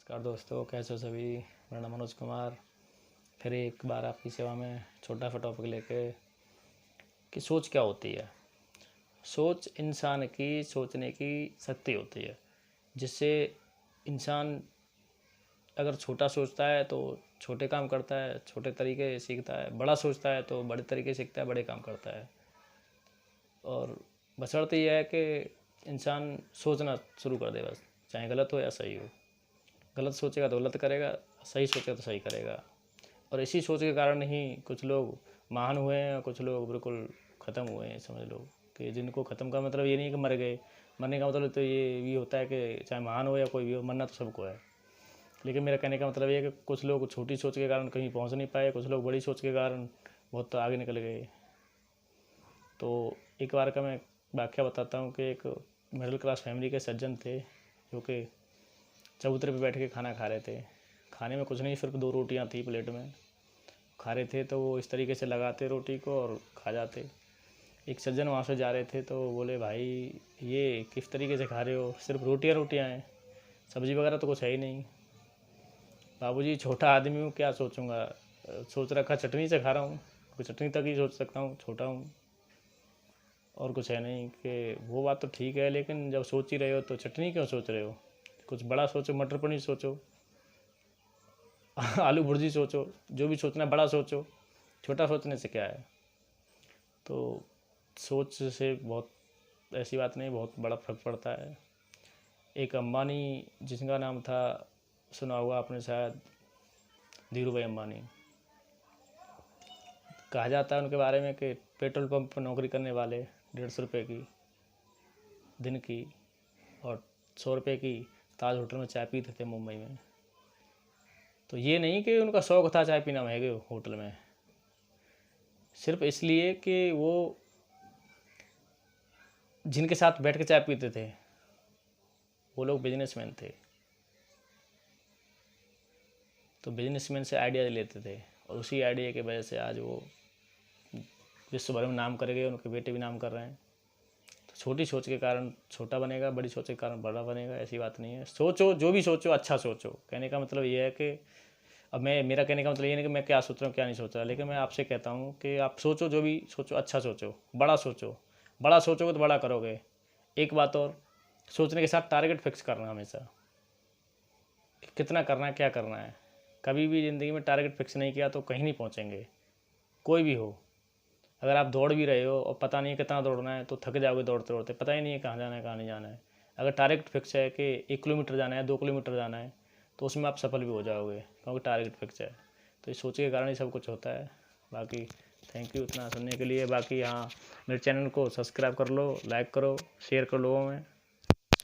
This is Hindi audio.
नमस्कार दोस्तों, कैसे हो सभी। मेरा नाम मनोज कुमार, फिर एक बार आपकी सेवा में छोटा सा टॉपिक लेके कि सोच क्या होती है। सोच इंसान की सोचने की शक्ति होती है, जिससे इंसान अगर छोटा सोचता है तो छोटे काम करता है, छोटे तरीके सीखता है। बड़ा सोचता है तो बड़े तरीके सीखता है, बड़े काम करता है। और बशर्ते यह है कि इंसान सोचना शुरू कर दे, बस चाहे गलत हो या सही हो। गलत सोचेगा तो गलत करेगा, सही सोचेगा तो सही करेगा। और इसी सोच के कारण ही कुछ लोग महान हुए हैं और कुछ लोग बिल्कुल ख़त्म हुए हैं। समझ लो कि जिनको ख़त्म का मतलब ये नहीं कि मर गए, मरने का मतलब तो ये भी होता है कि चाहे महान हो या कोई भी हो, मरना तो सबको है। लेकिन मेरा कहने का मतलब ये है कि कुछ लोग छोटी सोच के कारण कहीं पहुंच नहीं पाए, कुछ लोग बड़ी सोच के कारण बहुत तो आगे निकल गए। तो एक बार का मैं वाक़या बताता हूँ कि एक मिडिल क्लास फैमिली के सज्जन थे, जो कि चबूतरे पे बैठ के खाना खा रहे थे। खाने में कुछ नहीं, सिर्फ 2 रोटियां थी प्लेट में। खा रहे थे तो वो इस तरीके से लगाते रोटी को और खा जाते। एक सज्जन वहाँ से जा रहे थे तो बोले, भाई ये किस तरीके से खा रहे हो, सिर्फ रोटियां रोटियां हैं, सब्ज़ी वगैरह तो कुछ है ही नहीं। बाबूजी छोटा आदमी हूँ, क्या सोचूंगा, सोच रखा चटनी से खा रहा हूँ, कोई चटनी तक ही सोच सकता हूँ, छोटा हूँ और कुछ है नहीं। कि वो बात तो ठीक है, लेकिन जब सोच ही रहे हो तो चटनी क्यों सोच रहे हो, कुछ बड़ा सोचो, मटर पनीर सोचो, आलू भुर्जी सोचो, जो भी सोचना है बड़ा सोचो, छोटा सोचने से क्या है। तो सोच से बहुत ऐसी बात नहीं, बहुत बड़ा फर्क पड़ता है। एक अंबानी, जिसका नाम था, सुना होगा आपने शायद, धीरू भाई अंबानी। कहा जाता है उनके बारे में कि पेट्रोल पंप पर नौकरी करने वाले 150 रुपये की दिन की और 100 रुपये की ताज होटल में चाय पीते थे मुंबई में। तो ये नहीं कि उनका शौक़ था चाय पीना महंगे होटल में, सिर्फ इसलिए कि वो जिनके साथ बैठ के चाय पीते थे वो लोग बिजनेसमैन थे, तो बिजनेसमैन से आइडिया लेते थे और उसी आइडिया की वजह से आज वो विश्व भर में नाम कर गए, उनके बेटे भी नाम कर रहे हैं। तो छोटी सोच के कारण छोटा बनेगा, बड़ी सोच के कारण बड़ा बनेगा, ऐसी बात नहीं है। सोचो, जो भी सोचो अच्छा सोचो। कहने का मतलब ये है कि अब मेरा कहने का मतलब ये नहीं कि मैं क्या सोच रहा हूँ क्या नहीं सोच रहा, लेकिन मैं आपसे कहता हूँ कि आप सोचो, जो भी सोचो अच्छा सोचो, बड़ा सोचो। बड़ा सोचोगे तो बड़ा करोगे। एक बात और, सोचने के साथ टारगेट फिक्स करना हमेशा, कितना करना है, क्या करना है। कभी भी ज़िंदगी में टारगेट फिक्स नहीं किया तो कहीं नहीं पहुँचेंगे, कोई भी हो। अगर आप दौड़ भी रहे हो और पता नहीं कितना दौड़ना है तो थक जाओगे दौड़ते दौड़ते, पता ही नहीं है कहाँ जाना है कहाँ नहीं जाना है। अगर टारगेट फिक्स है कि 1 किलोमीटर जाना है, 2 किलोमीटर जाना है, तो उसमें आप सफल भी हो जाओगे, क्योंकि टारगेट फिक्स है। तो इस सोच के कारण ही सब कुछ होता है। बाकी थैंक यू इतना सुनने के लिए। बाकी हाँ, मेरे चैनल को सब्सक्राइब कर लो, लाइक करो, शेयर करो लोगों में।